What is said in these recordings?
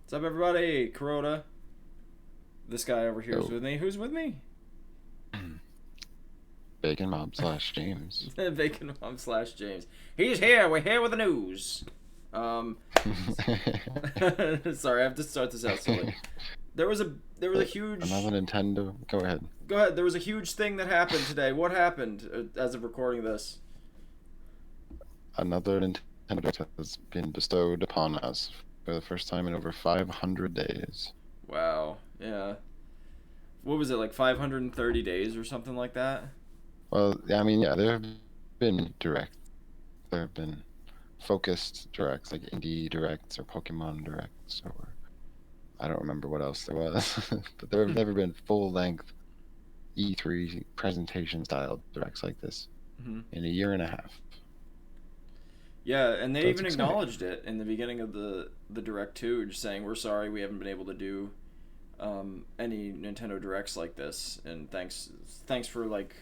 What's up, everybody? Kuroda. This guy over here is Oh, with me. Who's with me? Bacon Mob slash James. Bacon Mom slash James. He's here. We're here with the news. Um, sorry, I have to start this out silly. There was a huge. Another Nintendo. Go ahead. Go ahead. There was a huge thing that happened today. What happened as of recording this? Another Nintendo Direct has been bestowed upon us for the first time in over 500 days. Wow. Yeah. What was it, like 530 days or something like that? Well, I mean, yeah, there have been direct. There have been focused directs, like indie directs or Pokemon directs, or I don't remember what else there was. But there have never been full-length E3 presentation style directs like this Hmm. in a year and a half. Yeah, and they So it's even exciting. acknowledged it in the beginning of the direct too, just saying we're sorry we haven't been able to do any Nintendo directs like this, and thanks for like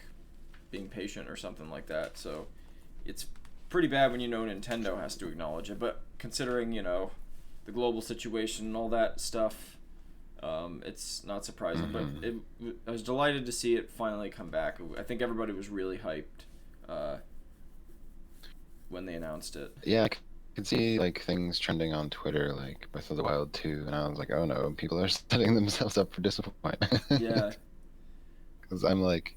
being patient or something like that. So it's pretty bad when Nintendo has to acknowledge it, but considering the global situation and all that stuff, it's not surprising. But Hmm. I was delighted to see it finally come back. I think everybody was really hyped uh, when they announced it. Yeah, I could see like things trending on Twitter, like Breath of the Wild 2, and I was like, oh no, people are setting themselves up for disappointment. Yeah. Because I'm like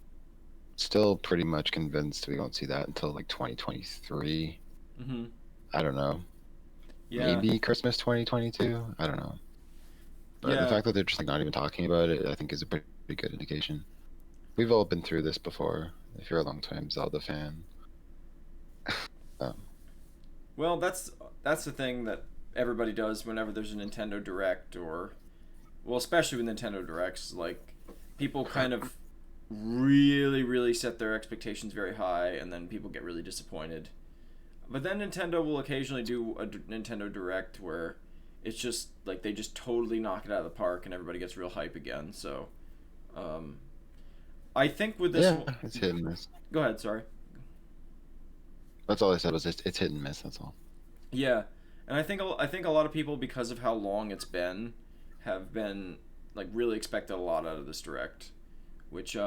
still pretty much convinced we won't see that until like 2023. Hmm. I don't know. Yeah. Maybe Christmas 2022. I don't know. But the Yeah. fact that they're just like not even talking about it, I think is a pretty good indication. We've all been through this before. If you're a long-time Zelda fan. Um, Well, that's the thing that everybody does whenever there's a Nintendo Direct, or well, especially with Nintendo Directs, like people kind of really set their expectations very high, and then people get really disappointed. But then Nintendo will occasionally do a Nintendo Direct where it's just like they just totally knock it out of the park, and everybody gets real hype again. So, um, I think with this yeah, one, it's hit and miss. go ahead. Sorry. That's all I said was it's hit and miss. That's all. Yeah, and I think a lot of people, because of how long it's been, have been like really expected a lot out of this direct, which you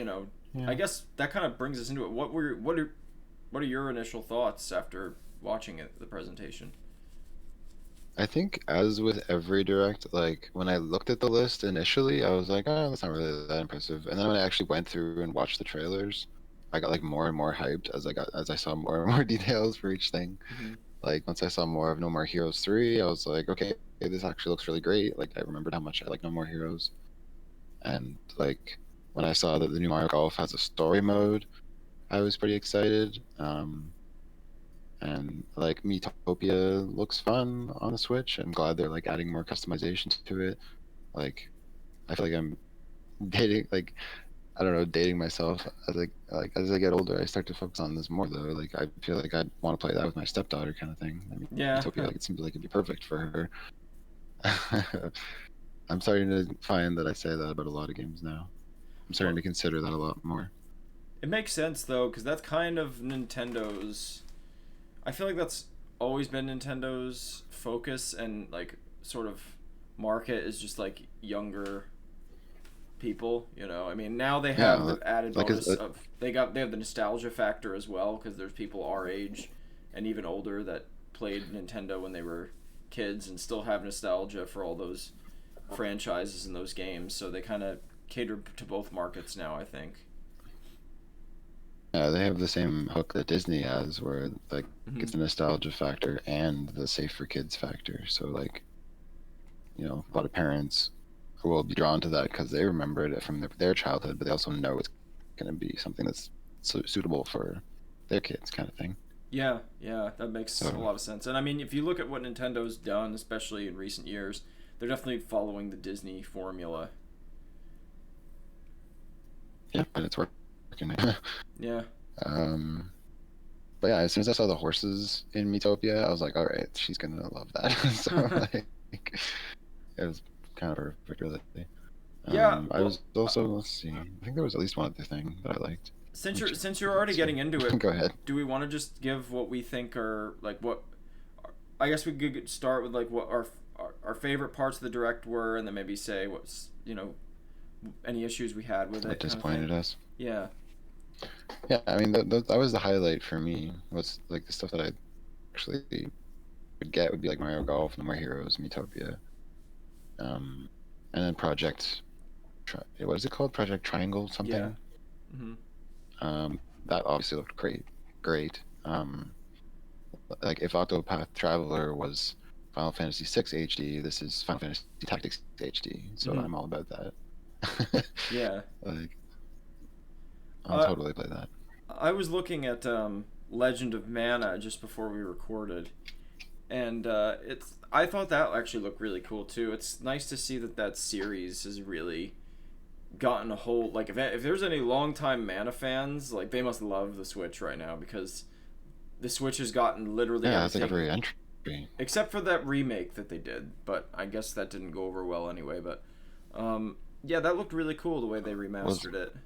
know, I Yeah. guess that kind of brings us into it. What are your initial thoughts after watching it, the presentation? I think as with every direct, like when I looked at the list initially, I was like, oh, that's not really that impressive. And then when I actually went through and watched the trailers, I got like more and more hyped as I saw more and more details for each thing. Hmm. Like once I saw more of No More Heroes 3, I was like, okay, this actually looks really great. Like I remembered how much I like No More Heroes. And like when I saw that the new Mario Golf has a story mode, I was pretty excited. And like Miitopia looks fun on the Switch. I'm glad they're like adding more customization to it. Like I feel like I'm dating like I don't know, dating myself as I get older. I start to focus on this more though. Like I feel like I'd want to play that with my stepdaughter kind of thing. I mean, Yeah. Miitopia, like it seems like it'd be perfect for her. I'm starting to find that I say that about a lot of games now. I'm starting Well, to consider that a lot more. it makes sense though, because that's kind of Nintendo's. I feel like that's always been Nintendo's focus and like sort of market is just like younger people. I mean, now they have Yeah, the added like bonus of they have the nostalgia factor as well, because there's people our age and even older that played Nintendo when they were kids and still have nostalgia for all those franchises and those games. So they kind of cater to both markets now, I think. yeah, they have the same hook that Disney has, where like Hmm. it's the nostalgia factor and the safe for kids factor. So like a lot of parents will be drawn to that because they remember it from their childhood, but they also know it's going to be something that's suitable for their kids, kind of thing. Yeah, yeah, that makes a So lot of sense. And I mean, if you look at what Nintendo's done, especially in recent years, they're definitely following the Disney formula. yeah, and it's working. Yeah. um, but yeah, as soon as I saw the horses in Metopia, I was like, all right, she's gonna love that. So like, it was kind of perfect, really. Yeah, I well, was also, let's see, I think there was at least one other thing that I liked. since Let me you're check. since you're already Let's see. getting into it, Go ahead. do we want to just give what we think are like what? I guess we could start with like what our favorite parts of the direct were, and then maybe say what's any issues we had with What it. Kind of disappointed thing. us? Yeah. Yeah, I mean that was the highlight for me. Was like the stuff that I actually would get would be like Mario Golf, No More Heroes, Miitopia, and then what is it called? Project Triangle Yeah. something. Hmm. That obviously looked great. Like if Octopath Traveler was Final Fantasy VI HD, this is Final Fantasy Tactics HD. So Hmm. I'm all about that. Yeah. Like I'll Uh, totally play that. I was looking at Legend of Mana just before we recorded, and it's. I thought that actually looked really cool too. It's nice to see that series has really gotten a whole like if there's any longtime Mana fans, like they must love the Switch right now because the Switch has gotten literally Yeah, it's like everything every entry. except for that remake that they did, but I guess that didn't go over well anyway. But yeah, that looked really cool the way they Was remastered it.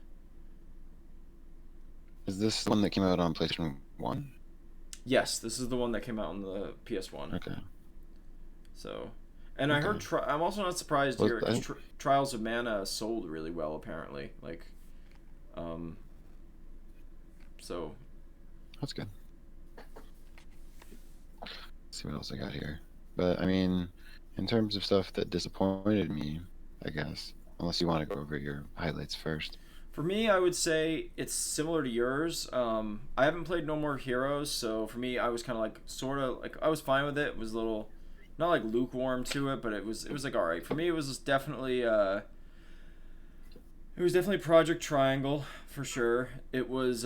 is this the one that came out on PlayStation 1? Yes, this is the one that came out on the PS1. Okay. So, and I heard Okay. I'm also not surprised Was here because Trials of Mana sold really well apparently. Like, um, so That's good. Let's see what else I got here. But I mean, in terms of stuff that disappointed me, I guess, unless you want to go over your highlights first. for me, I would say it's similar to yours. I haven't played No More Heroes, so for me, I was kind of like sort of like I was fine with it. It was a little not like lukewarm to it, but it was like all right. For me, it was definitely Project Triangle for sure. It was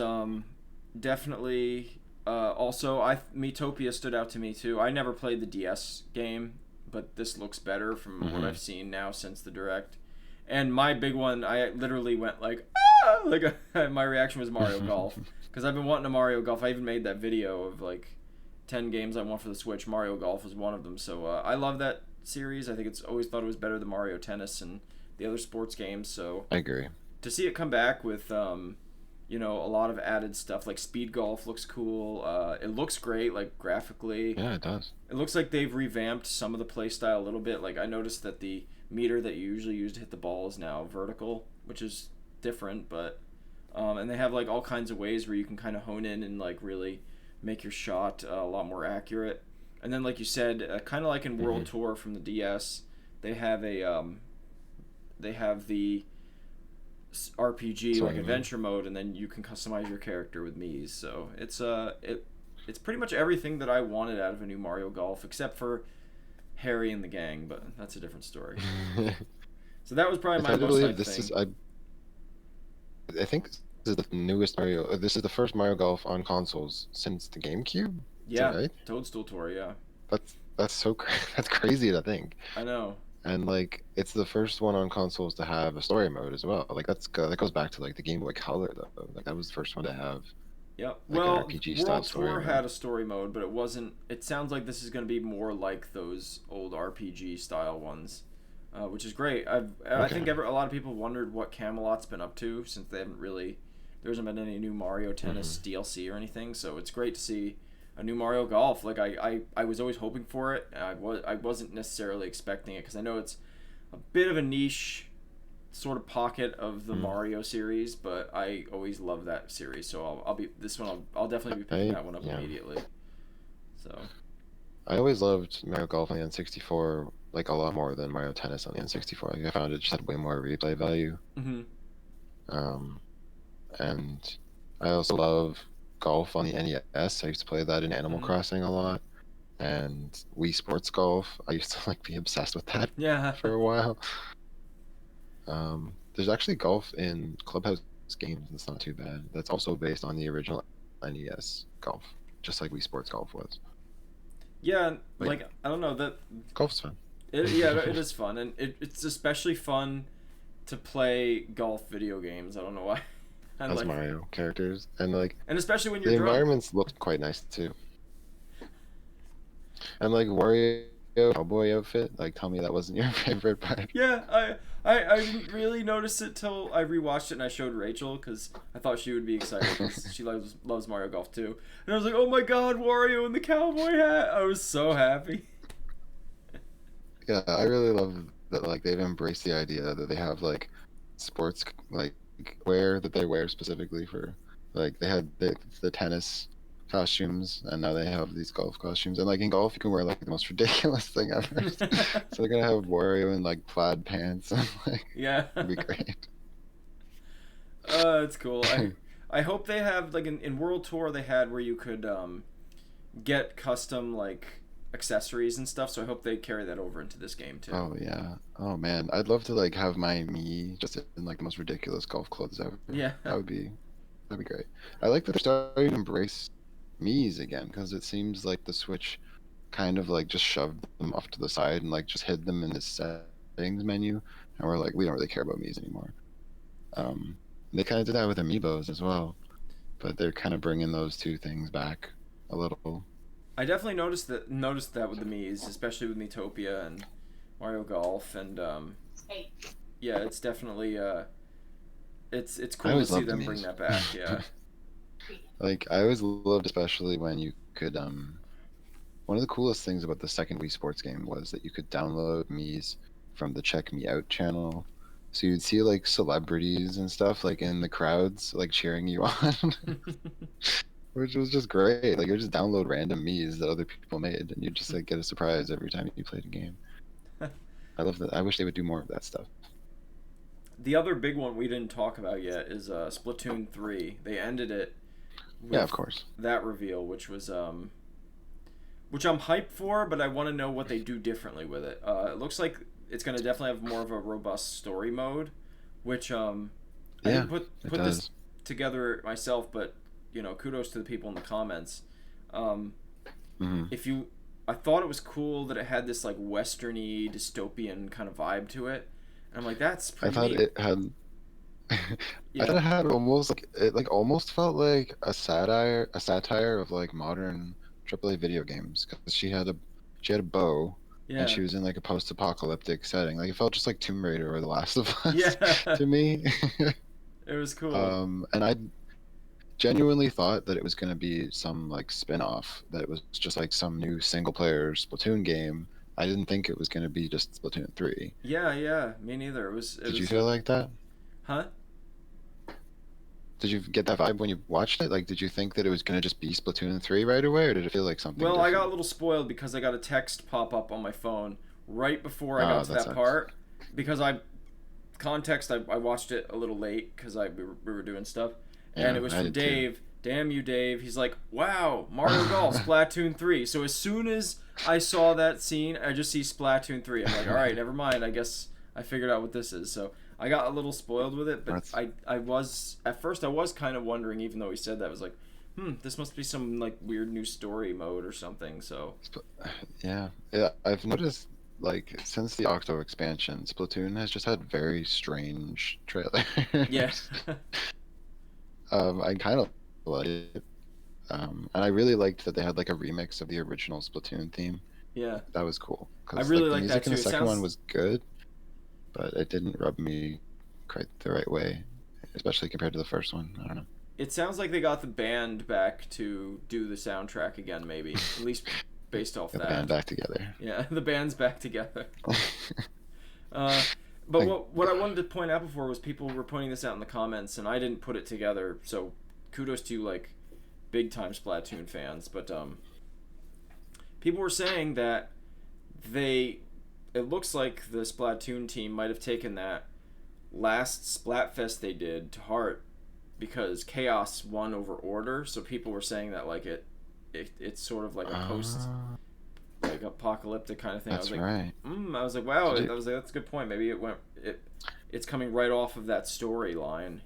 definitely also Miitopia stood out to me too. I never played the DS game, but this looks better from what Mm-hmm. I've seen now since the direct. And my big one, I literally went like ah! Like my reaction was Mario Golf because I've been wanting a Mario Golf. I even made that video of like 10 games I want for the Switch. Mario Golf was one of them. So I love that series. I think it's always thought it was better than Mario Tennis and the other sports games. So I agree. to see it come back with a lot of added stuff like speed golf looks cool. It looks great, like graphically. Yeah, it does. It looks like they've revamped some of the play style a little bit. Like I noticed that the meter that you usually use to hit the ball is now vertical, which is different. But and they have like all kinds of ways where you can kind of hone in and like really make your shot a lot more accurate. And then, like you said, kind of like in World Tour from the DS, they have they have the RPG like adventure mode, and then you can customize your character with Mii's. So it's pretty much everything that I wanted out of a new Mario Golf, except for Harry and the gang, but that's a different story. So that was probably It's my hard to most believe hyped this thing. is I think this is the newest Mario. This is the first Mario Golf on consoles since the GameCube. Is that Yeah, right? Toadstool Tour. Yeah, That's so that's crazy to think. I know. And like it's the first one on consoles to have a story mode as well. Like that goes back to like the Game Boy Color though. Like that was the first one to have Yep. like an Well, RPG style World story Tour mode. had a story mode, but it wasn't. It sounds like this is going to be more like those old RPG style ones, which is great. I think Okay. a lot of people wondered what Camelot's been up to since they haven't really. There hasn't been any new Mario Tennis DLC or anything, so it's great to see a new Mario Golf. Like I was always hoping for it. I wasn't necessarily expecting it because I know it's a bit of a niche sort of pocket of the Mario series, but I always love that series, so I'll be this one. I'll definitely be picking that one up Yeah. immediately. So I always loved Mario Golf on the N64 like a lot more than Mario Tennis on the N64. Like I found it just had way more replay value. mm-hmm. Um, and I also love golf on the NES. I used to play that in Animal Crossing a lot. And Wii Sports Golf, I used to like be obsessed with that Yeah. for a while. There's actually golf in Clubhouse games. That's not too bad. That's also based on the original NES golf, just like Wii Sports Golf was. Yeah, like I don't know that. Golf's fun. Yeah, it is fun, and it's especially fun to play golf video games. I don't know why. And As Mario characters, and like and especially when the you're drunk. environments looked quite nice too. And like Wario cowboy outfit, like tell me that wasn't your favorite part. Yeah, I didn't really notice it till I rewatched it and I showed Rachel because I thought she would be excited because she loves Mario Golf too. And I was like, oh my god, Wario in the cowboy hat! I was so happy. Yeah, I really love that like they've embraced the idea that they have like sports like wear that they wear specifically for like they had the tennis costumes and now they have these golf costumes and like in golf you can wear like the most ridiculous thing ever. So they're gonna have Wario in like plaid pants and like Yeah. it'd be great. It's cool. I hope they have like in World Tour they had where you could get custom like accessories and stuff. So I hope they carry that over into this game too. Oh yeah. Oh man, I'd love to like have my me just in like the most ridiculous golf clothes ever. Yeah. That would be that'd be great. I like that they're starting to embrace Mii's again because it seems like the Switch kind of like just shoved them off to the side and like just hid them in the settings menu, and we're like we don't really care about Mii's anymore. Um, they kind of did that with Amiibos as well, but they're kind of bringing those two things back a little. I definitely noticed that with the Mii's, especially with Miitopia and Mario Golf, and yeah, it's definitely it's I cool to always see loved the them bring Mii's. that back. Yeah, Like I always loved, especially when you could one of the coolest things about the second Wii Sports game was that you could download Mii's from the Check Me Out channel. So you'd see like celebrities and stuff like in the crowds like cheering you on, which was just great. Like you just download random Mii's that other people made and you just like get a surprise every time you played a game. I love that. I wish they would do more of that stuff. the other big one we didn't talk about yet is Splatoon 3. They ended it Yeah, with of course. that reveal, which I'm hyped for, but I want to know what they do differently with it. It looks like it's going to definitely have more of a robust story mode, which I Yeah, didn't put it this does. together myself, but kudos to the people in the comments. Um, Hmm. if you, I thought it was cool that it had this like westerny dystopian kind of vibe to it, and I'm like, that's I pretty thought neat. it had I thought Yeah, it had almost like it like almost felt like a satire of like modern AAA video games because she had a bow and yeah, she was in like a post-apocalyptic setting. Like it felt just like Tomb Raider or The Last of Us yeah. to me. It was cool. And I genuinely thought that it was going to be some like spin-off, that it was just like some new single-player Splatoon game. I didn't think it was going to be just Splatoon 3. Yeah, yeah. Me neither. It Did you was feel like that? huh? Did you get that vibe when you watched it? Like, did you think that it was gonna just be Splatoon 3 right away, or did it feel like something Well, I got a different? little spoiled because I got a text pop up on my phone right before I got Oh, to that that sucks. part. Because I watched it a little late because we were doing stuff, and Yeah, it was I from did too. Dave. Damn you, Dave. He's like, wow, Mario Golf, Splatoon 3. So as soon as I saw that scene, I just see Splatoon 3. I'm like, all right, never mind. I guess I figured out what this is. So I got a little spoiled with it, but That's I was, at first, I was kind of wondering, even though he said that, I was like, this must be some like weird new story mode or something. So yeah. Yeah, I've noticed like since the Octo expansion, Splatoon has just had very strange yeah, trailers. I kind of like it. And I really liked that they had like a remix of the original Splatoon theme. yeah. That was cool I because really like the like that music in too. the It second one sounds was good, but it didn't rub me quite the right way, especially compared to the first one. I don't know. it sounds like they got the band back to do the soundtrack again, maybe at least based off Get the band that. back together. Yeah, the band's back together. Uh, but Like, what I wanted to point out before was people were pointing this out in the comments, and I didn't put it together. So kudos to like big time Splatoon fans. But people were saying that they it looks like the Splatoon team might have taken that last Splatfest they did to heart because Chaos won over Order. So people were saying that like it's sort of like a post uh, like apocalyptic kind of thing. that's right. I was like, wow. Did you? I was like, that's a good point. Maybe it's coming right off of that storyline,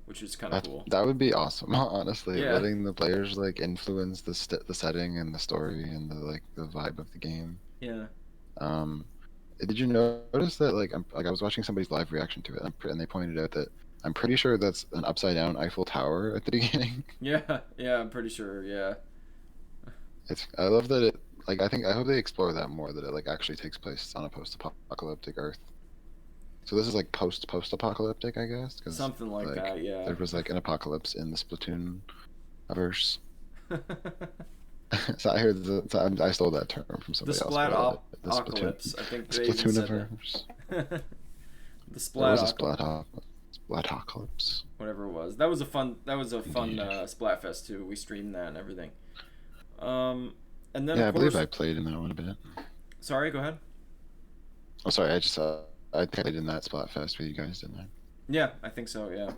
which is kind of cool. That would be awesome, honestly. Yeah, Letting the players like influence the setting and the story and the vibe of the game. yeah, Um, did you notice that like I was watching somebody's live reaction to it and they pointed out that I'm pretty sure that's an upside down Eiffel Tower at the beginning. yeah, yeah. I'm pretty sure. Yeah, I love that it like I hope they explore that more, that it like actually takes place on a post-apocalyptic Earth. So this is like post-apocalyptic, I guess, because something like like that. Yeah. there was like an apocalypse in the Splatoon verse. So I heard I stole that term from The somebody else, splat but the Splatoon, apocalypse. I think they even said Splatooniverse. that. The There splat was a Splatocalypse. whatever it was. That was a fun. That was a fun Indeed. Splatfest too. We streamed that and everything. Um, and then Yeah, of I believe course, I played in that one a bit. sorry, go ahead. Oh, sorry, I just I played in that Splatfest with you guys, didn't I? Yeah, I think so. Yeah.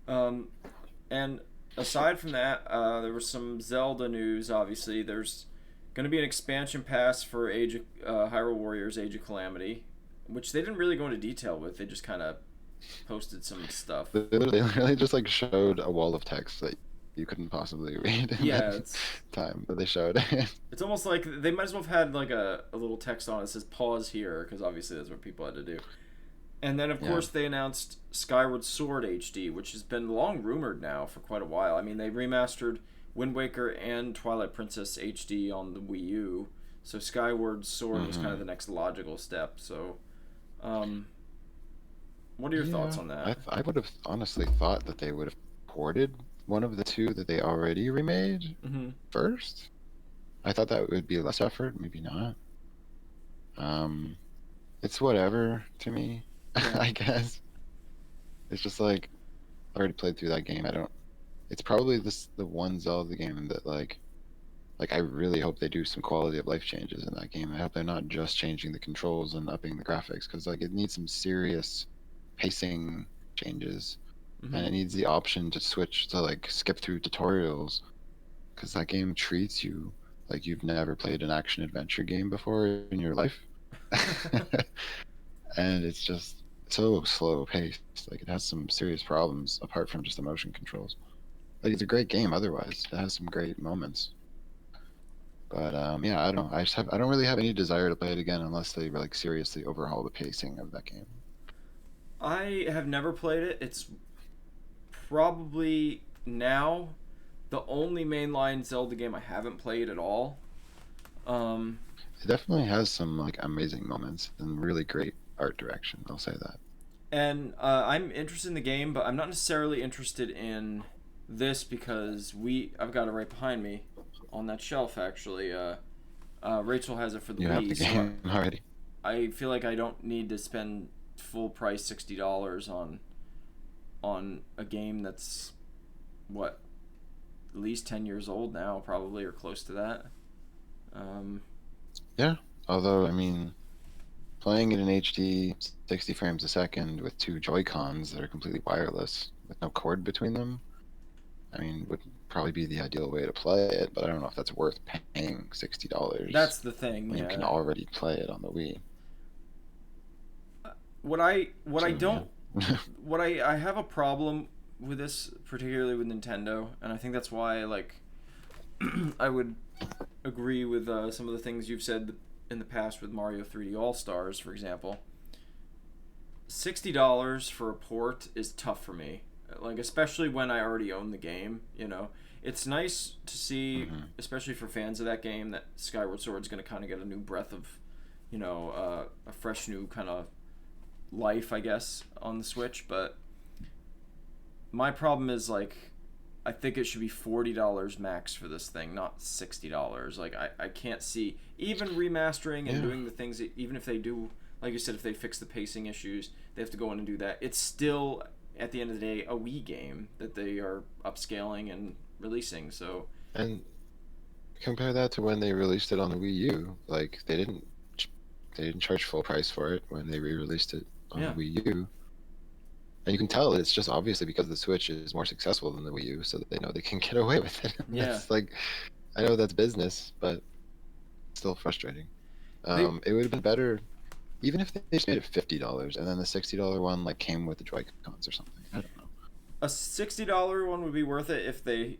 Um, and aside from that, there was some Zelda news. Obviously, there's going to be an expansion pass for Age of Hyrule Warriors: Age of Calamity, which they didn't really go into detail with. They just kind of posted some stuff. They literally just like showed a wall of text that you couldn't possibly read in Yeah, that time, but they showed. it's almost like they might as well have had like a little text on it that says "pause here" because obviously that's what people had to do. And then, of Yeah. course, they announced Skyward Sword HD, which has been long rumored now for quite a while. I mean, they remastered Wind Waker and Twilight Princess HD on the Wii U, so Skyward Sword was kind of the next logical step. So, um, what are your thoughts on that? I would have honestly thought that they would have ported one of the two that they already remade Mm-hmm. first. I thought that would be less effort, maybe not. It's whatever to me, Yeah. I guess. It's just like I already played through that game. I don't. It's probably the one Zelda game that like I really hope they do some quality of life changes in that game. I hope they're not just changing the controls and upping the graphics because like it needs some serious pacing changes, and Mm-hmm. it needs the option to switch to like skip through tutorials because that game treats you like you've never played an action adventure game before in your life. And it's just so slow paced. Like it has some serious problems apart from just the motion controls. Like it's a great game otherwise. It has some great moments. But yeah, I don't. I don't really have any desire to play it again unless they like seriously overhaul the pacing of that game. I have never played it. It's probably now the only mainline Zelda game I haven't played at all. Um, It definitely has some like amazing moments and really great art direction. I'll say that. And I'm interested in the game, but I'm not necessarily interested in this because I've got it right behind me on that shelf actually. Rachel has it for the You have Wii, the so game already. I feel like I don't need to spend full price $60 on a game that's what, at least 10 years old now, probably, or close to that. Um, Yeah. Although I mean, playing it in HD, 60 frames a second with two Joy Cons that are completely wireless with no cord between them, I mean, would probably be the ideal way to play it. But I don't know if that's worth paying $60 that's the thing, when you can yeah. already play it on the Wii. What I So don't yeah. I have a problem with this, particularly with Nintendo, and I think that's why I would agree with some of the things you've said in the past with Mario 3D All Stars, for example. $60 for a port is tough for me, like especially when I already own the game. It's nice to see, hmm especially for fans of that game, that Skyward Sword is going to kind of get a new breath of, a fresh new kind of life, I guess, on the Switch. But my problem is I think it should be $40 max for this thing, not $60. Like I can't see even remastering and Yeah. doing the things that, even if they do, like you said, if they fix the pacing issues, they have to go in and do that. It's still at the end of the day a Wii game that they are upscaling and releasing. So And compare that to when they released it on the Wii U. Like they didn't charge full price for it when they re-released it on the yeah, Wii U. And you can tell it's just obviously because the Switch is more successful than the Wii U, so that they know they can get away with it. yeah, That's like, I know that's business, but it's still frustrating. they It would have been better even if they just made it $50 and then the $60 one like came with the Joy Cons or something. I don't know. a $60 one would be worth it if they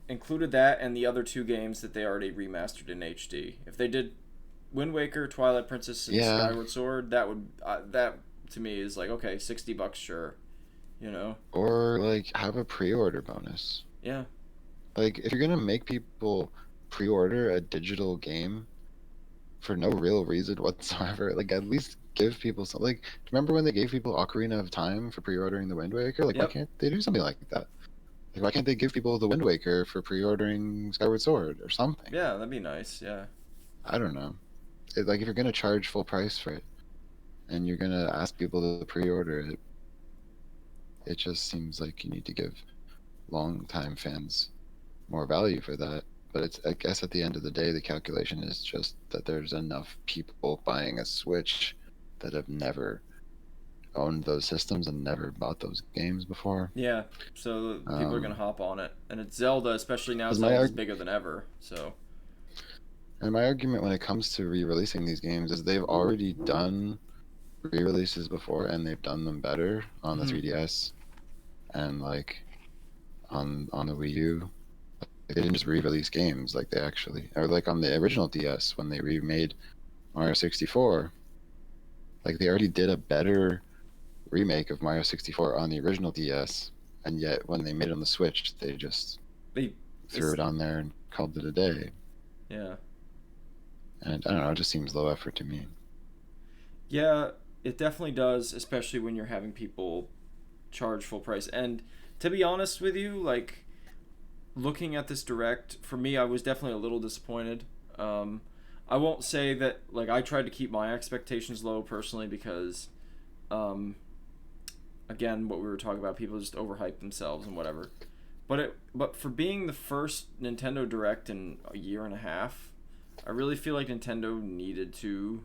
included that and the other two games that they already remastered in HD. If they did Wind Waker, Twilight Princess, and Yeah, Skyward Sword, that to me is like, okay, $60, sure, you know, or like have a pre-order bonus. yeah, Like if you're gonna make people pre-order a digital game for no real reason whatsoever, like at least give people some. Like, remember when they gave people Ocarina of Time for pre-ordering the Wind Waker? Like, why yep. can't they do something like that? Like, why can't they give people the Wind Waker for pre-ordering Skyward Sword or something? Yeah, that'd be nice. Yeah. I don't know. Like, if you're gonna charge full price for it and you're gonna ask people to pre-order it, it just seems like you need to give long-time fans more value for that. But it's, I guess, at the end of the day, the calculation is just that there's enough people buying a Switch that have never owned those systems and never bought those games before. Yeah. So people are gonna hop on it, and it's Zelda, especially now. 'Cause Zelda's bigger than ever. So. And my argument when it comes to re-releasing these games is they've already done re-releases before, and they've done them better on the 3DS and like on the Wii U. They didn't just re-release games, like they actually, or like on the original DS when they remade Mario 64. Like they already did a better remake of Mario 64 on the original DS, and yet when they made it on the Switch, they just They threw it on there and called it a day. Yeah. And I don't know, it just seems low effort to me. Yeah, it definitely does, especially when you're having people charge full price. And to be honest with you, like looking at this direct, for me, I was definitely a little disappointed. I won't say that like I tried to keep my expectations low personally because, again, what we were talking about, people just overhype themselves and whatever. But for being the first Nintendo Direct in a year and a half, I really feel like Nintendo needed to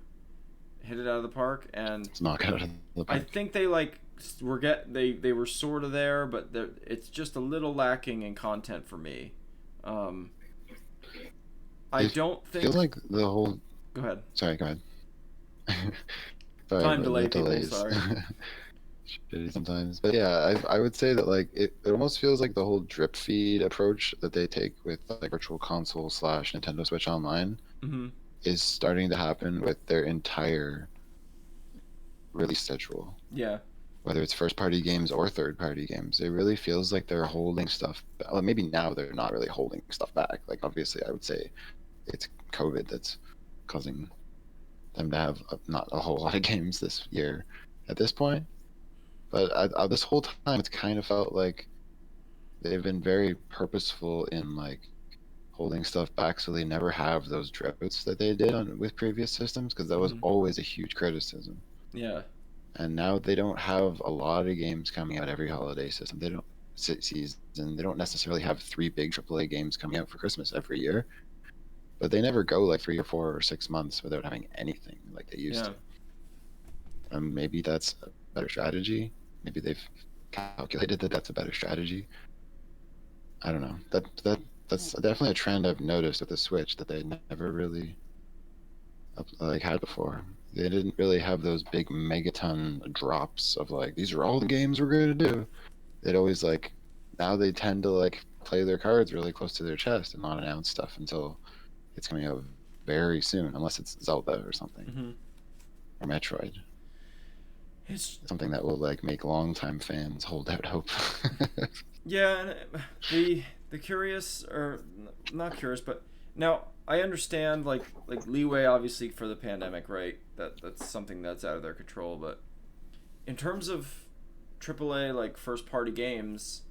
hit it out of the park, and It's knock out of the I park. think they like they were sort of there, but it's just a little lacking in content for me. I It don't think. feels like the whole. Go ahead. Sorry, go ahead. Sorry, Time but delay, the people. delays. Sorry. Shitty sometimes, but yeah, I would say that like it almost feels like the whole drip feed approach that they take with like Virtual Console slash Nintendo Switch Online Mm-hmm. is starting to happen with their entire release schedule. Yeah. Whether it's first party games or third party games, it really feels like they're holding stuff. Well, maybe now they're not really holding stuff back. Like obviously, I would say it's COVID that's causing them to have not a whole lot of games this year at this point. But this whole time, it's kind of felt like they've been very purposeful in like holding stuff back, so they never have those droughts that they did with previous systems, because that was always a huge criticism. Yeah. And now they don't have a lot of games coming out every holiday system. They don't season. They don't necessarily have 3 big AAA games coming out for Christmas every year, but they never go like 3 or 4 or 6 months without having anything like they used to. And maybe that's a better strategy. Maybe they've calculated that that's a better strategy. I don't know. That's definitely a trend I've noticed with the Switch that they never really like had before. They didn't really have those big megaton drops of like, these are all the games we're going to do. They'd always like, now they tend to like play their cards really close to their chest and not announce stuff until it's coming out very soon, unless it's Zelda or something, or Metroid. It's something that will like make longtime fans hold out hope. Yeah, and the curious, or not curious, but now I understand like leeway obviously for the pandemic, right? That's something that's out of their control, but in terms of AAA like first party games,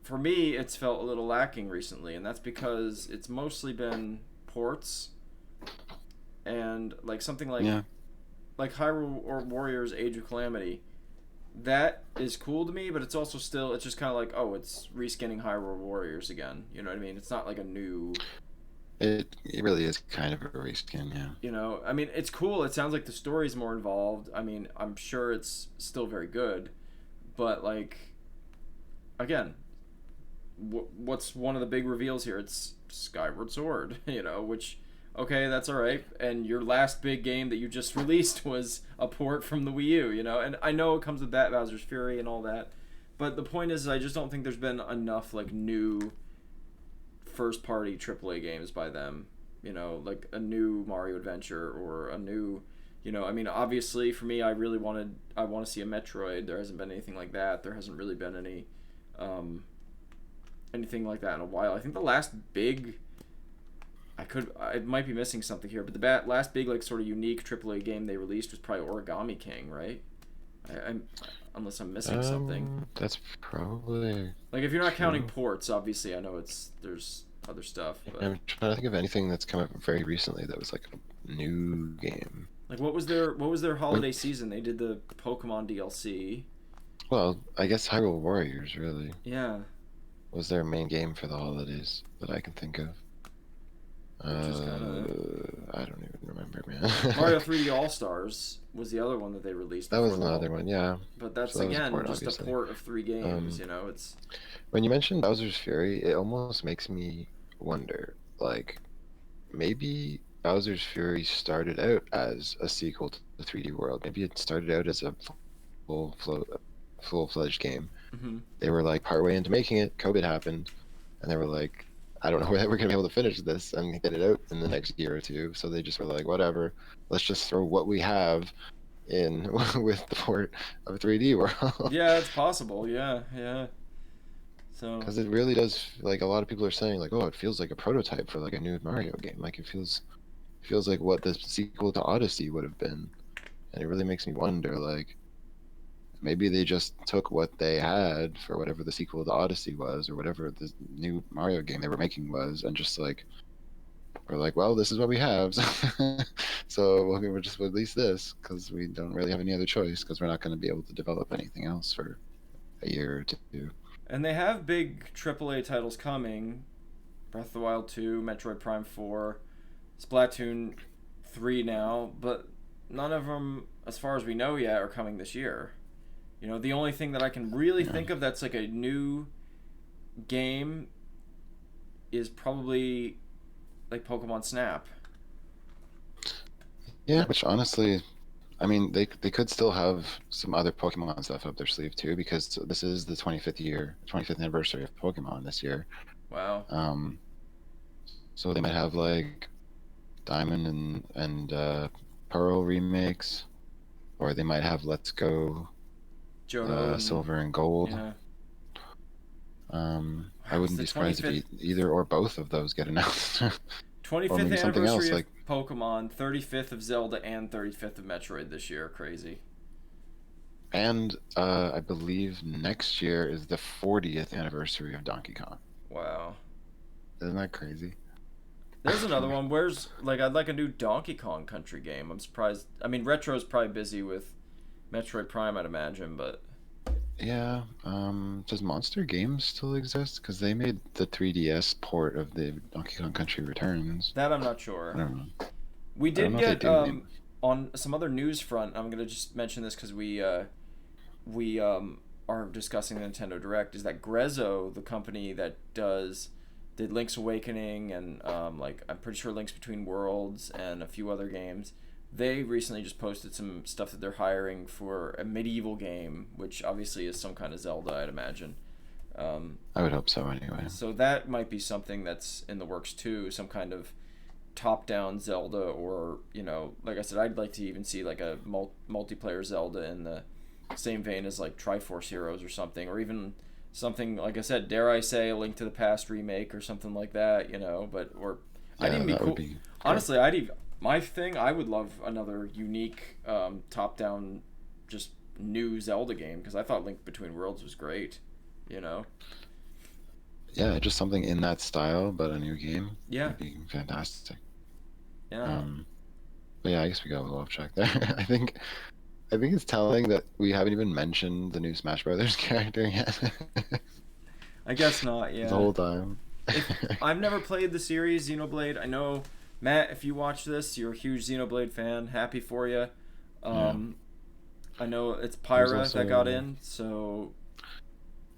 for me it's felt a little lacking recently, and that's because it's mostly been ports and like something like Hyrule or Warriors Age of Calamity. That is cool to me, but it's also still, it's just kind of like, oh, it's reskinning Hyrule Warriors again. You know what I mean? It's not like a new. It really is kind of a reskin, yeah. You know, I mean, it's cool. It sounds like the story's more involved. I mean, I'm sure it's still very good, but like, again, what's one of the big reveals here? It's Skyward Sword. You know, which. Okay, that's all right. And your last big game that you just released was a port from the Wii U, you know? And I know it comes with that, Bowser's Fury and all that. But the point is, I just don't think there's been enough, like, new first-party AAA games by them. You know, like a new Mario Adventure or a new, you know, I mean, obviously, for me, I want to see a Metroid. There hasn't been anything like that. There hasn't really been anything like that in a while. I think the last big... I might be missing something here, but the last big like sort of unique AAA game they released was probably Origami King, right? I'm unless I'm missing something. That's probably Like if you're not counting true. ports, obviously I know there's other stuff, but I'm trying to think of anything that's come out very recently that was like a new game. like what was their When, holiday season? They did the Pokemon DLC. well, I guess Hyrule Warriors really Yeah, was their main game for the holidays that I can think of. which is kind of I don't even remember, man. Mario 3D All Stars was the other one that they released That was before the another whole. one, yeah. But that's So that was a again port, just a obviously. port of three games. Um, You know, it's when you mentioned Bowser's Fury, it almost makes me wonder, like, maybe Bowser's Fury started out as a sequel to the 3D World. Maybe it started out as a full full-fledged game. hmm They were like partway into making it, COVID happened, and they were like, I don't know whether we're gonna be able to finish this and get it out in the next year or two. So they just were like, whatever, let's just throw what we have in with the port of 3D World. yeah, it's possible. Yeah, yeah. So Because it really does, like a lot of people are saying, like, oh, it feels like a prototype for like a new Mario game. Like it feels like what the sequel to Odyssey would have been, and it really makes me wonder, like maybe they just took what they had for whatever the sequel to Odyssey was, or whatever the new Mario game they were making was, and just like we're like, well, this is what we have, so we'll just release this because we don't really have any other choice because we're not going to be able to develop anything else for a year or two. and they have big AAA titles coming: Breath of the Wild 2, Metroid Prime 4, Splatoon 3 now, but none of them, as far as we know yet, are coming this year. You know, the only thing that I can really Yeah. think of that's like a new game is probably like Pokemon Snap. Yeah, which honestly, I mean, they could still have some other Pokemon stuff up their sleeve too, because this is the 25th anniversary of Pokemon this year. Wow. Um, so they might have like Diamond and Pearl remakes, or they might have Let's Go Johto and Silver and Gold. yeah. I Wow, it's wouldn't the be surprised if 25th either or both of those get announced, or 25th maybe something anniversary else of like. Pokemon, 35th of Zelda, and 35th of Metroid this year. Crazy. And I believe next year is the 40th anniversary of Donkey Kong. Wow. Isn't that crazy? There's another one. Where's like I'd like a new Donkey Kong Country game. I'm surprised. I mean, Retro's probably busy with Metroid Prime, I'd imagine, but Yeah. Does Monster Games still exist? Because they made the 3DS port of the Donkey Kong Country Returns. that I'm not I sure. don't know. We I don't did know if they get do. Maybe. on some other news front. I'm gonna just mention this because we are discussing the Nintendo Direct. Is that Grezzo, the company that did Link's Awakening and like I'm pretty sure Links Between Worlds and a few other games. They recently just posted some stuff that they're hiring for a medieval game, which obviously is some kind of Zelda, I'd imagine. Um, I would hope so anyway. so that might be something that's in the works too, some kind of top-down Zelda, or like I said, I'd like to even see like a multiplayer Zelda in the same vein as like Triforce Heroes or something, or even something like I said, dare I say, a Link to the Past remake or something like that, But or I'd Yeah, even be that would cool. be great. Honestly, I'd even my thing. I would love another unique top-down, just new Zelda game because I thought Link Between Worlds was great. You know? Yeah, just something in that style, but a new game Yeah, would be fantastic. yeah. Um, but yeah, I guess we got a little off track there. I think it's telling that we haven't even mentioned the new Smash Brothers character yet. I guess not. The Yeah. whole time. If I've never played the series Xenoblade, I know Matt. If you watch this, you're a huge Xenoblade fan. Happy for you. Yeah. Um, I know it's There's Pyra that got also in, so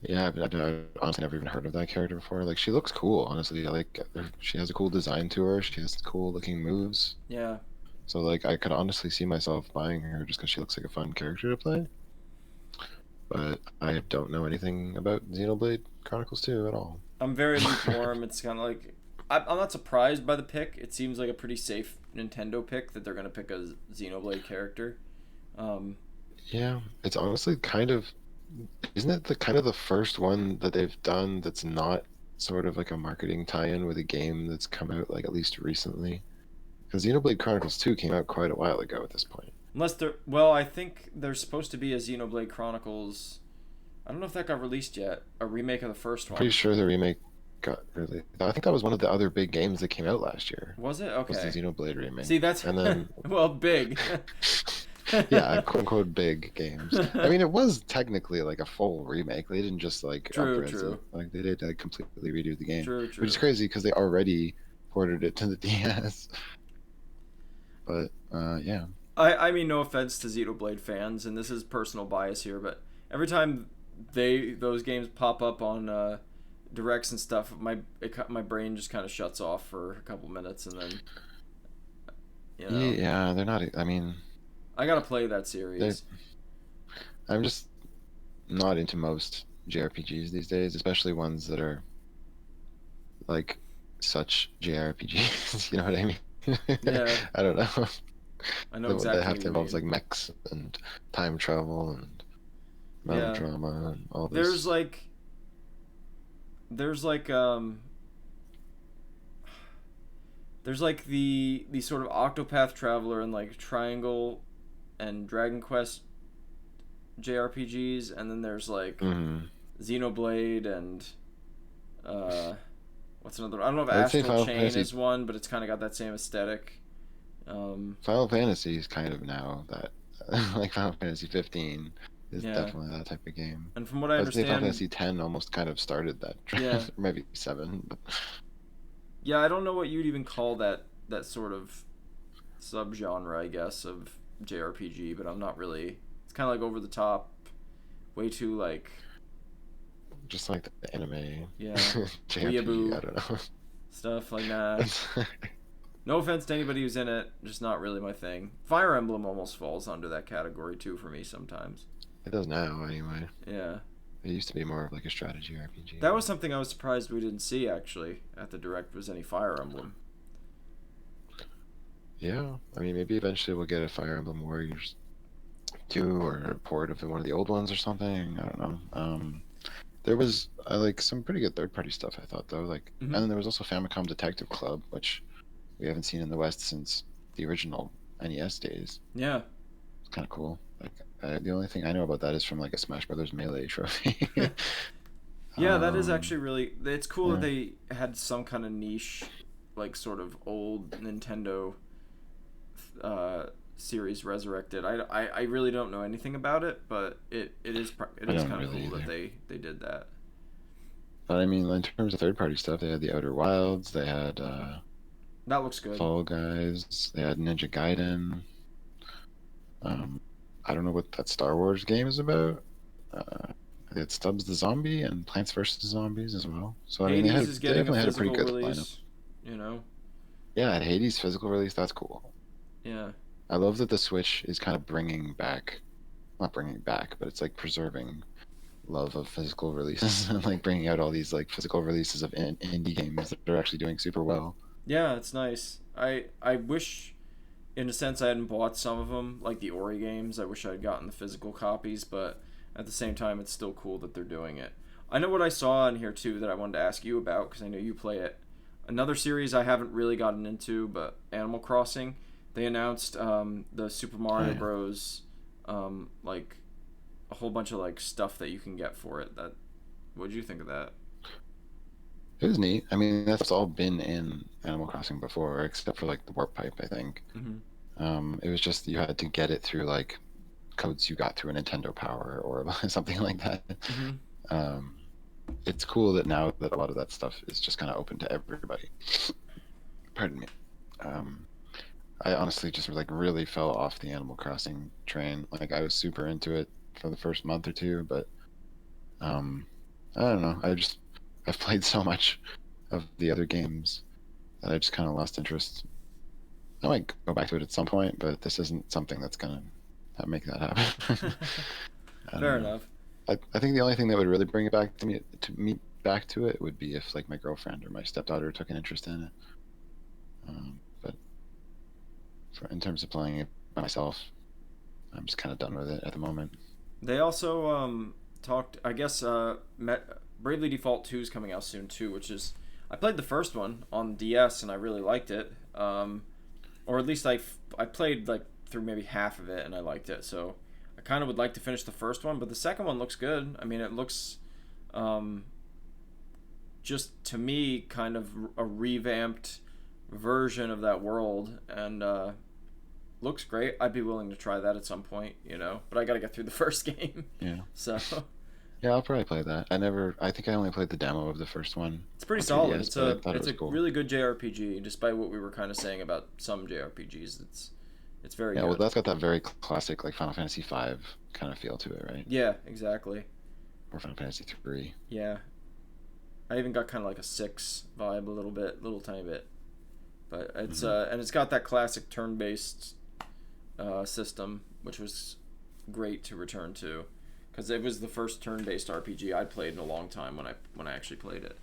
yeah, I honestly never even heard of that character before. Like she looks cool, honestly. Like she has a cool design to her. She has cool looking moves. yeah. So like I could honestly see myself buying her just because she looks like a fun character to play. But I don't know anything about Xenoblade Chronicles 2 at all. I'm very lukewarm. It's kind of like I'm not surprised by the pick. It seems like a pretty safe Nintendo pick that they're gonna pick a Xenoblade character. Um, Yeah, it's honestly kind of, isn't it the kind of the first one that they've done that's not sort of like a marketing tie-in with a game that's come out like at least recently? Because Xenoblade Chronicles 2 came out quite a while ago at this point. Unless they're well, I think there's supposed to be a Xenoblade Chronicles. I don't know if that got released yet. A remake of the first I'm pretty one. sure the remake got really. I think that was one of the other big games that came out last year. Was it? Was the Okay. Xenoblade remake, See, that's and then well big. yeah, quote unquote big games. I mean, it was technically like a full remake. They didn't just like True, upres true, it. Like they did like completely redo the game, true, which is true. crazy because they already ported it to the DS. But yeah, I mean, no offense to Xenoblade fans, and this is personal bias here, but every time those games pop up on directs and stuff, my brain just kind of shuts off for a couple minutes, and then you know yeah, they're not. I mean, I gotta play that they. series. I'm just not into most JRPGs these days, especially ones that are like such JRPGs. You know what I mean? Yeah, I don't know. I know That exactly have what to you involve mean. like mechs and time travel and Yeah, melodrama and all there's this. like there's like there's like the sort of Octopath Traveler and like Triangle and Dragon Quest JRPGs, and then there's like Hmm. Xenoblade and uh, what's another? I don't know if I'd say Astral Chain is one, but it's kind of got that same aesthetic. Final Fantasy is kind of now that like Final Fantasy 15 is Yeah, definitely that type of game. and from what I I'd say Final understand, Fantasy 10 almost kind of started that trend, yeah, or maybe 7, but yeah, I don't know what you'd even call that sort of subgenre, I guess, of JRPG, but I'm not really. It's kind of like over the top, way too like just like the anime yeah, JRPG, I weeaboo don't know. stuff like nah. It's, No offense to anybody who's in it, just not really my thing. Fire Emblem almost falls under that category too for me sometimes. it does now anyway. Yeah. It used to be more of like a strategy RPG. That was something I was surprised we didn't see actually at the direct was any Fire Emblem. Yeah, I mean maybe eventually we'll get a Fire Emblem Warriors 2 or a port of one of the old ones or something. I don't know. There was like some pretty good third party stuff I thought though. Like, Hmm. and then there was also Famicom Detective Club, which we haven't seen in the West since the original NES days. Yeah. It's kind of cool. Like, the only thing I know about that is from like a Smash Brothers Melee trophy. Yeah, that is um, actually really. It's cool that yeah. they had some kind of niche, like sort of old Nintendo uh, series resurrected. I really don't know anything about it, but it I is don't kind of really cool that either. they did that. But I mean, in terms of third party stuff, they had the Outer Wilds, they had That looks good. Fall Guys, they had Ninja Gaiden. Um, I don't know what that Star Wars game is about. They had Stubbs the Zombie and Plants vs Zombies as well. So I mean, Hades is they getting a definitely had a pretty physical good lineup. release. You know. Yeah, at Hades physical release, that's cool. Yeah. I love that the Switch is kind of bringing back, not bringing back, but it's like preserving love of physical releases and like bringing out all these like physical releases of indie games that are actually doing super well. Yeah, it's nice. I wish, in a sense, I hadn't bought some of them, like the Ori games. I wish I'd gotten the physical copies, but at the same time, it's still cool that they're doing it. I know what I saw in here too that I wanted to ask you about because I know you play it. Another series I haven't really gotten into, but Animal Crossing. They announced the Super Oh Mario yeah, Bros. Like a whole bunch of like stuff that you can get for it. That What'd you think of that? it was neat. I mean, that's all been in Animal Crossing before, except for like the warp pipe, I think. Hmm. It was just you had to get it through like codes you got through a Nintendo Power or something like that. Hmm. Um, it's cool that now that a lot of that stuff is just kind of open to everybody. Pardon me. Um, I honestly just like really fell off the Animal Crossing train. Like I was super into it for the first month or two, but um, I don't know. I've played so much of the other games that I just kind of lost interest. I might go back to it at some point, but this isn't something that's gonna make that happen. I don't Fair know. enough. I think the only thing that would really bring it back to me back to it would be if like my girlfriend or my stepdaughter took an interest in it. But in terms of playing it by myself, I'm just kind of done with it at the moment. They also talked. I guess Bravely Default 2 is coming out soon too, which is I played the first one on DS and I really liked it. Or at least I played like through maybe half of it and I liked it. So I kind of would like to finish the first one, but the second one looks good. I mean, it looks just to me kind of a revamped version of that world, and looks great. I'd be willing to try that at some point, but I got to get through the first game. Yeah. So Yeah, I'll probably play that. I think I only played the demo of the first one it's pretty on solid. 3DS, but I thought it It's was a cool. really good JRPG, despite what we were kind of saying about some JRPGs. It's very Yeah, good. well, that's got that very classic like Final Fantasy V kind of feel to it, right? Yeah, exactly. Or Final Fantasy 3. Yeah, I even got kind of like a 6 vibe, little tiny bit. But it's and it's got that classic turn-based system, which was great to return to, because it was the first turn-based RPG I'd played in a long time when I actually played it.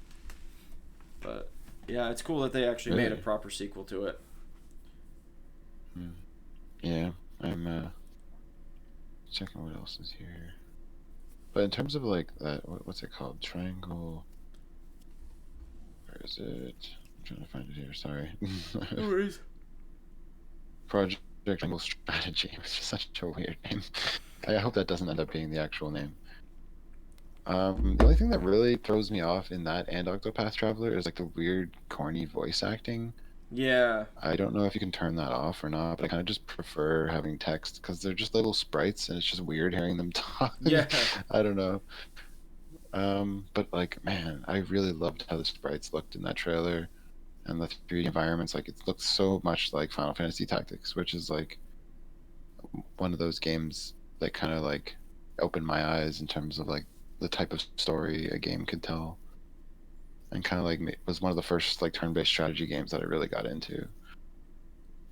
But yeah, it's cool that they actually made a proper sequel to it. Yeah, I'm checking what else is here. But in terms of like that, what's it called? Triangle. Where is it? I'm trying to find it here. Sorry. No worries. Project Triangle Strategy, which is such a weird name. I hope that doesn't end up being the actual name. The only thing that really throws me off in that and Octopath Traveler is like the weird, corny voice acting. Yeah. I don't know if you can turn that off or not, but I kind of just prefer having text because they're just little sprites and it's just weird hearing them talk. Yeah. I don't know. But like, man, I really loved how the sprites looked in that trailer and the 3D environments. Like, it looks so much like Final Fantasy Tactics, which is like one of those games that kind of like opened my eyes in terms of like the type of story a game could tell, and kind of like was one of the first like turn-based strategy games that I really got into.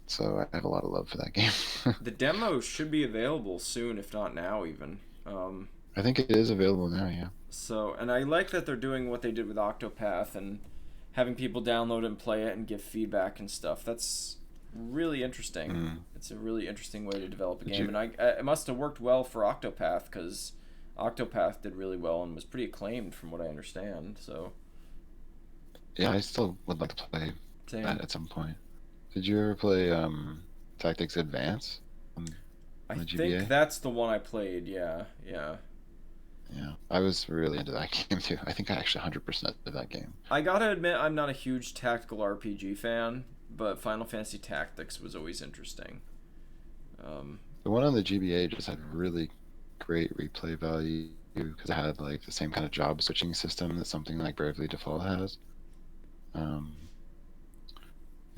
So I have a lot of love for that game. The demo should be available soon, if not now even. I think it is available now, yeah. So, and I like that they're doing what they did with Octopath and having people download and play it and give feedback and stuff. That's really interesting. It's a really interesting way to develop a game, and it must have worked well for Octopath, because Octopath did really well and was pretty acclaimed from what I understand. So yeah, I still would like to play that at some point. Did you ever play Tactics Advance on I the GBA? think that's the one I played. Yeah. Yeah, I was really into that game too. I think I actually 100% did that game. I gotta admit, I'm not a huge tactical RPG fan, but Final Fantasy Tactics was always interesting. The one on the GBA just had really great replay value because it had like the same kind of job switching system that something like Bravely Default has. Yeah,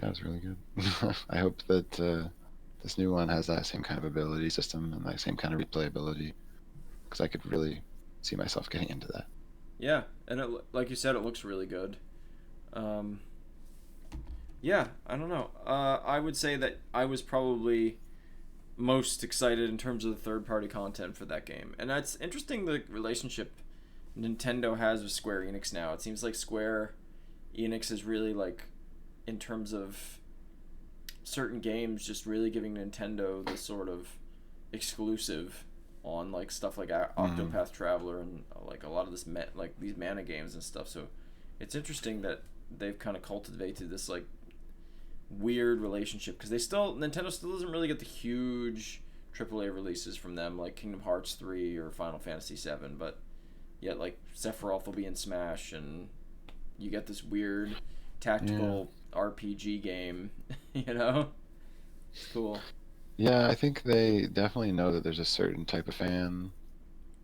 it was really good. I hope that this new one has that same kind of ability system and that same kind of replayability, because I could really see myself getting into that. Yeah, and like you said, it looks really good. Yeah, I don't know. I would say that I was probably most excited in terms of the third-party content for that game. And that's interesting, the relationship Nintendo has with Square Enix now. It seems like Square Enix is really, like, in terms of certain games, just really giving Nintendo this sort of exclusive on, like, stuff like Octopath Traveler and like a lot of this like these mana games and stuff. So it's interesting that they've kind of cultivated this like weird relationship, because Nintendo still doesn't really get the huge AAA releases from them, like Kingdom Hearts 3 or Final Fantasy 7, but yet like Sephiroth will be in Smash, and you get this weird tactical RPG game. It's cool. Yeah, I think they definitely know that there's a certain type of fan,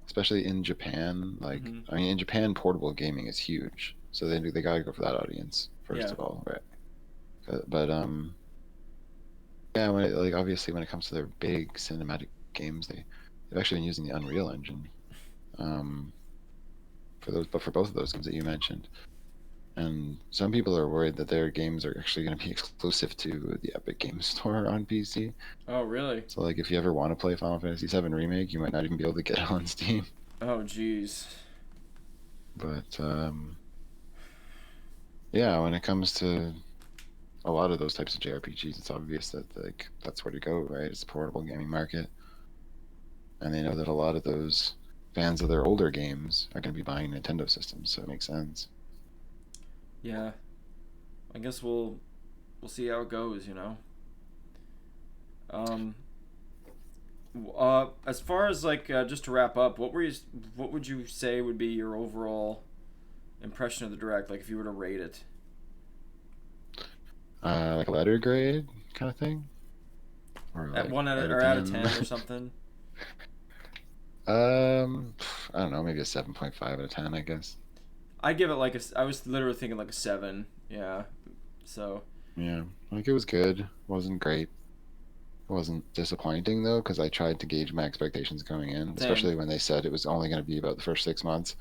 especially in Japan. Like, I mean, in Japan, portable gaming is huge, so they gotta go for that audience first of all, right? But yeah, like obviously when it comes to their big cinematic games, they've actually been using the Unreal Engine, for both of those games that you mentioned. And some people are worried that their games are actually going to be exclusive to the Epic Games Store on PC. Oh, really? So, like, if you ever want to play Final Fantasy VII Remake, you might not even be able to get it on Steam. Oh, jeez. But, yeah, when it comes to a lot of those types of JRPGs, it's obvious that, like, that's where to go, right? It's the portable gaming market. And they know that a lot of those fans of their older games are going to be buying Nintendo systems, so it makes sense. Yeah, I guess we'll see how it goes. As far as like just to wrap up, what would you say would be your overall impression of the direct? Like if you were to rate it, Like a letter grade kind of thing, or at like one out of or out of 10. 10 or something. I don't know, maybe a 7.5 out of 10, I guess. I'd give it like I was literally thinking like a 7. Yeah. So Yeah, like it was good. Wasn't great. Wasn't disappointing though, because I tried to gauge my expectations going in, same. especially when they said it was only going to be about the first 6 months.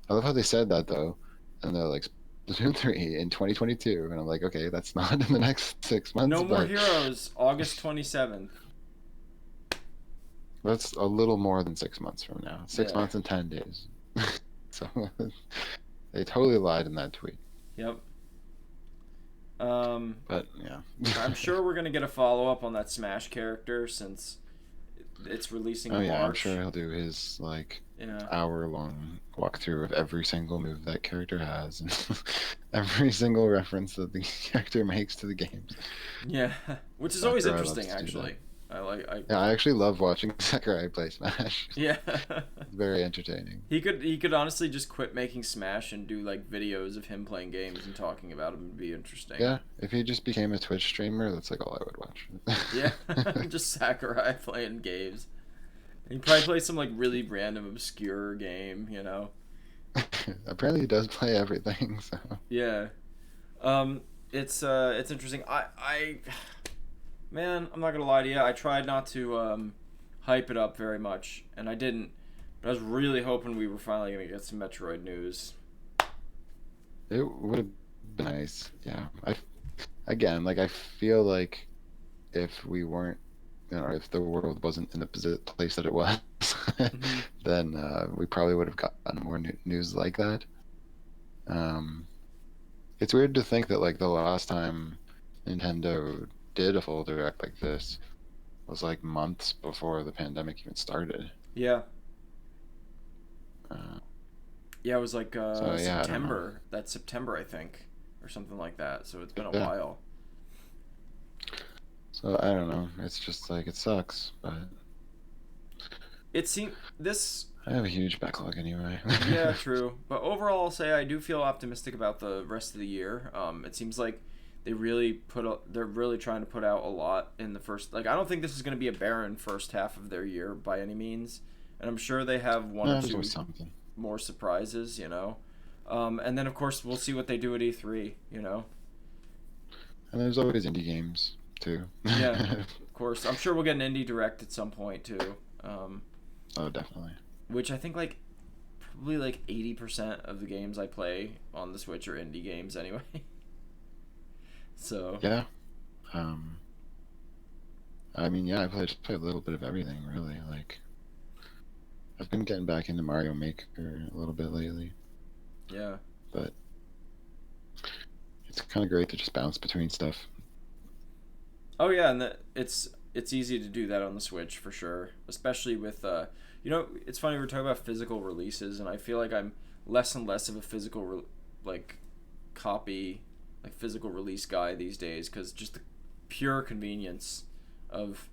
I love how they said that though, and they're like Splatoon 3 in 2022, and I'm like, okay, that's not in the next 6 months, No More but Heroes, August 27th. that's a little more than 6 months from now. Six Yeah. months and 10 days. So they totally lied in that tweet. Yep. Um, But yeah. I'm sure we're gonna get a follow up on that Smash character since it's releasing Oh in yeah, I'm sure March. he'll do his like Yeah. hour-long walkthrough of every single move that character has and every single reference that the character makes to the games. Yeah. Which is always Sakurai loves interesting, to do that. actually. I like. I. Yeah, I actually love watching Sakurai play Smash. Yeah. It's very entertaining. He could honestly just quit making Smash and do like videos of him playing games and talking about them. Would be interesting. Yeah, if he just became a Twitch streamer, that's like all I would Yeah. watch. Just Sakurai playing games. He probably plays some like really random obscure game, you know. Apparently he does play everything, so Yeah. It's interesting. I man, I'm not gonna lie to you. I tried not to hype it up very much, and I didn't. But I was really hoping we were finally gonna get some Metroid news. it would have been nice. Yeah. Again, like I feel like if we weren't, if the world wasn't in the place that it was, Hmm. then we probably would have gotten more news like that. Um, it's weird to think that like the last time Nintendo did a full direct like this was like months before the pandemic even started. Yeah. Uh, Yeah, it was like so yeah, I don't know. September. That's September, I think, or something like that. So it's been a Yeah. while. So I don't know. It's just like it sucks, but It seemed this. I have a huge backlog anyway. Yeah, true. But overall, I'll say I do feel optimistic about the rest of the year. It seems like they're really trying to put out a lot in the first. Like, I don't think this is going to be a barren first half of their year by any means, and I'm sure they have one or There's two always something. more surprises. You know, and then of course we'll see what they do at E3. You know. And there's always indie games too. Yeah, of course. I'm sure we'll get an indie direct at some point too. Um, Oh, definitely. which I think like probably like 80% of the games I play on the Switch are indie games anyway. So Yeah. Um, I mean, yeah, just play a little bit of everything, really. Like, I've been getting back into Mario Maker a little bit lately, yeah. but it's kind of great to just bounce between stuff. Oh yeah, and it's easy to do that on the Switch for sure, especially with it's funny we're talking about physical releases, and I feel like I'm less and less of a like copy like physical release guy these days because just the pure convenience of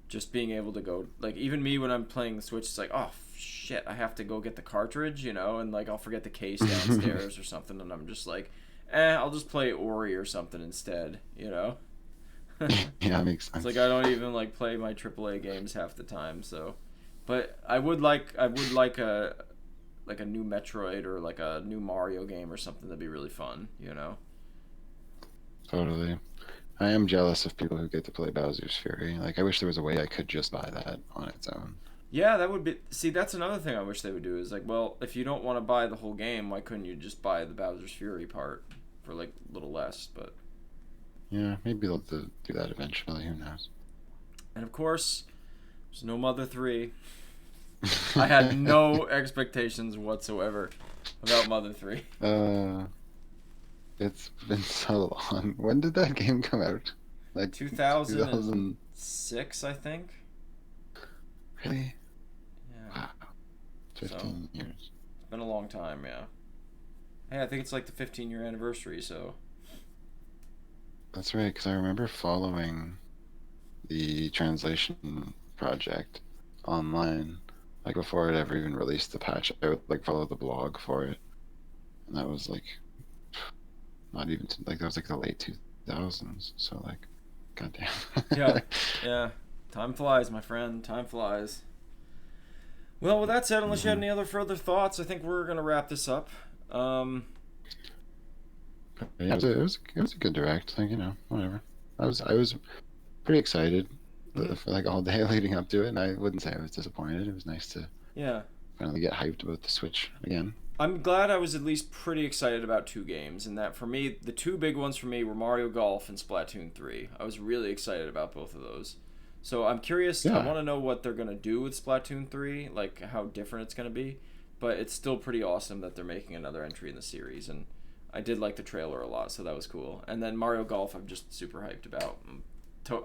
just being able to go like even me when I'm playing the Switch, it's like oh shit, I have to go get the cartridge, and like I'll forget the case downstairs or something, and I'm just like, I'll just play Ori or something instead. Yeah, that makes It's sense. like I don't even like play my AAA games half the time, so. But I would like a new Metroid or like a new Mario game or something that'd be really fun. Totally. I am jealous of people who get to play Bowser's Fury. Like, I wish there was a way I could just buy that on its own. Yeah, that would be. See, that's another thing I wish they would do is like, well, if you don't want to buy the whole game, why couldn't you just buy the Bowser's Fury part for like a little less? But Yeah, maybe they'll do that eventually. Who knows? and of course, there's no Mother 3. I had no expectations whatsoever about Mother 3. uh, it's been so long. When did that game come out? Like 2000? 2006, I think. Really? Yeah. Wow. So 15 years. it's been a long time, yeah. Hey, I think it's like the 15-year anniversary, so. That's right, because I remember following the translation project online. Like before it ever even released the patch, I would like follow the blog for it, and that was like not even like that was like the late 2000s. So like, goddamn. Yeah, yeah. Time flies, my friend. Time flies. Well, with that said, unless you had hmm any other further thoughts, I think we're gonna wrap this up. Um, Yeah, it was a good direct. Like, whatever. I was pretty excited mhm. for like all day leading up to it, and I wouldn't say I was disappointed. It was nice to Yeah. finally get hyped about the Switch again. I'm glad I was at least pretty excited about two games, and that for me, the two big ones for me were Mario Golf and Splatoon 3. I was really excited about both of those. So I'm curious, I Yeah, want to know what they're going to do with Splatoon 3, like how different it's going to be, but it's still pretty awesome that they're making another entry in the series, and I did like the trailer a lot, so that was cool. And then Mario Golf, I'm just super hyped about.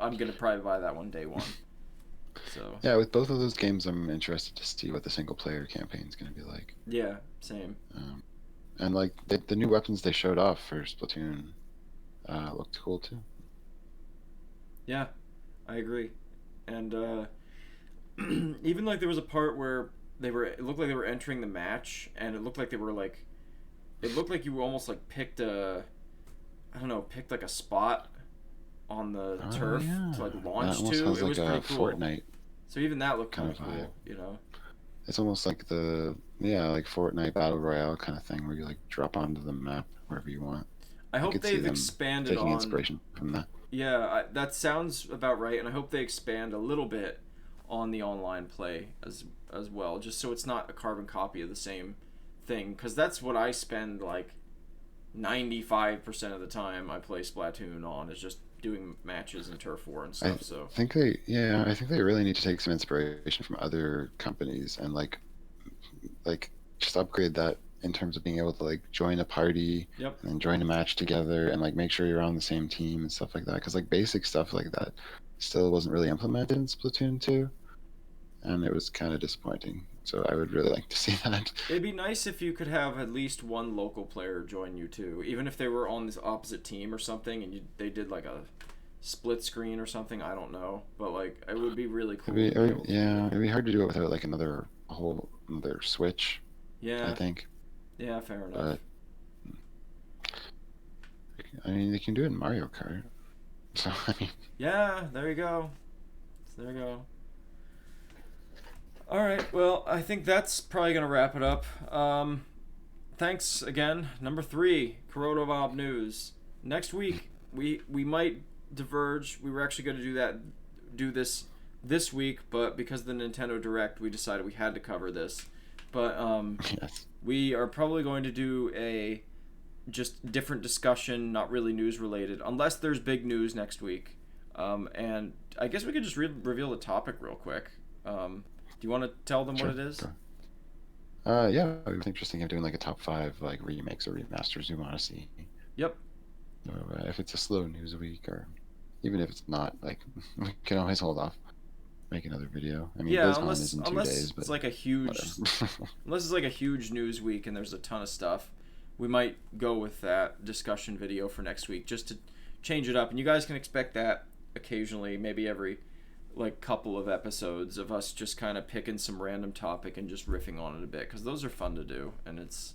I'm going to probably buy that one day one. So, yeah. With both of those games, I'm interested to see what the single player campaign is going to be like. yeah, same. Um, and like the new weapons they showed off for Splatoon looked cool too. Yeah, I agree. And even like there was a part where it looked like they were entering the match, and it looked like they were like, it looked like you were almost like picked a, I don't know, picked like a spot on the Oh turf yeah, to like that launch almost to. has It like was a pretty cool. Fortnite So even that looked kind kind of of vibe. cool, you know. It's almost like like Fortnite Battle Royale kind of thing where you like drop onto the map wherever you want. I I hope could see they've them expanded taking on. inspiration from that. Yeah, that sounds about right, and I hope they expand a little bit on the online play as well, just so it's not a carbon copy of the same thing. Because that's what I spend like 95% of the time I play Splatoon on is just doing matches and turf war and I stuff. So I think they really need to take some inspiration from other companies and like just upgrade that in terms of being able to like join a party yep, and then join a match together and like make sure you're on the same team and stuff like that. Because like basic stuff like that still wasn't really implemented in Splatoon 2, and it was kind of disappointing. So I would really like to see that. it'd be nice if you could have at least one local player join you too, even if they were on this opposite team or something, and they did like a split screen or something. I don't know, but like it would be really cool to be able to do Yeah, that. it'd be hard to do it without like a whole another Switch, I Yeah, think. yeah, fair enough. But I mean, they can do it in Mario Kart. So I mean, Yeah, there you go. There you go. All right. Well, I think that's probably gonna wrap it up. Thanks again. Number three, Kuroda Mob news. Next week, we might diverge. We were actually going to do this week, but because of the Nintendo Direct, we decided we had to cover this. But yes. we are probably going to do a just different discussion, not really news related, unless there's big news next week. And I guess we could just reveal the topic real quick. Do you want to tell them what Sure. it is? Go. Yeah, it was interesting of doing like a top five like remakes or remasters we want to see. Yep. Or, if it's a slow news week, or even if it's not, like we can always hold off, make another video. I mean, Yeah, BlizzCon is in 2 days, it's but like a huge whatever. unless it's like a huge news week and there's a ton of stuff, we might go with that discussion video for next week just to change it up. And you guys can expect that occasionally, maybe every like couple of episodes of us just kind of picking some random topic and just riffing on it a bit because those are fun to do and it's,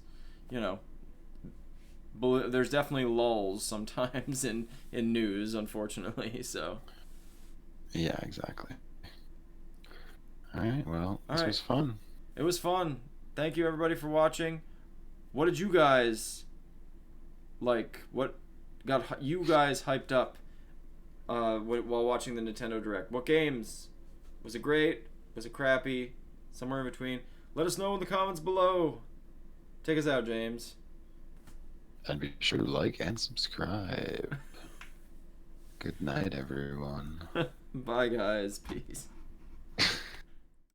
you know, there's definitely lulls sometimes in news, unfortunately. So Yeah, exactly. All right, well, all this right, was fun. it was fun. Thank you everybody for watching. What did you guys like? What got you guys hyped up while watching the Nintendo Direct? What games? Was it great? Was it crappy? Somewhere in between. Let us know in the comments below. Take us out, James. And be sure to like and subscribe. Good night, everyone. Bye, guys. Peace.